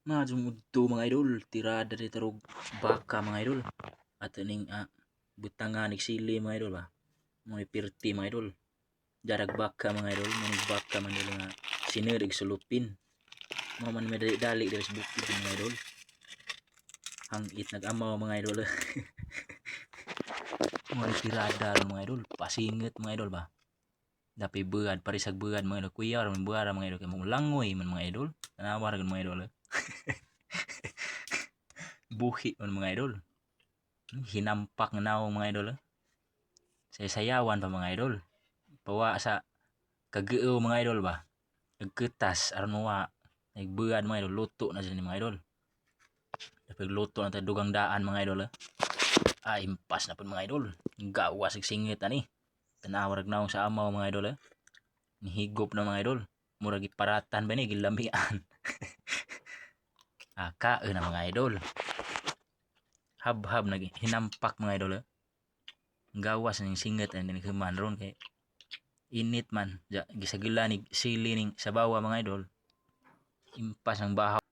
Madto mga idol, tirada di tarog baka mga idol. At ning butangan sili mga idol ba. Mga pirti mga idol. Jarag baka mga idol, mga baka man idol nga sinerig sulupin. Mga man may dali dari sa bukid mga idol. Hangit nag-amaw mga idol. Mga tirada mga idol, pasingit mga idol ba. Dapi bead parisag bead mga idol, kuya ron buara mga idol kay mo langoy man mga idol. Tanawa ra mga idol. Buhi man mga idol. Hinampak na naong mga idol. Sayawan pa mga idol. Pawa sa kageo mga idol ba. Nagketas aron mawa. Nagbead mga idol, luto na sila mga idol. Dapat luto na tayo dugang daan mga idol. Impas na po mga idol. Gawas singit ani. Tanawag naong sa amaw mga idol. Nihigop na mga idol. Murag iparatan ba ni gilamian. Kae na mga idol. Hab-hab na hinampak mga idol. Gawas ning singit ani naghiman ron kay init man. Gisagila ni sili ning sa bawa mga idol. Impas ang bahaw.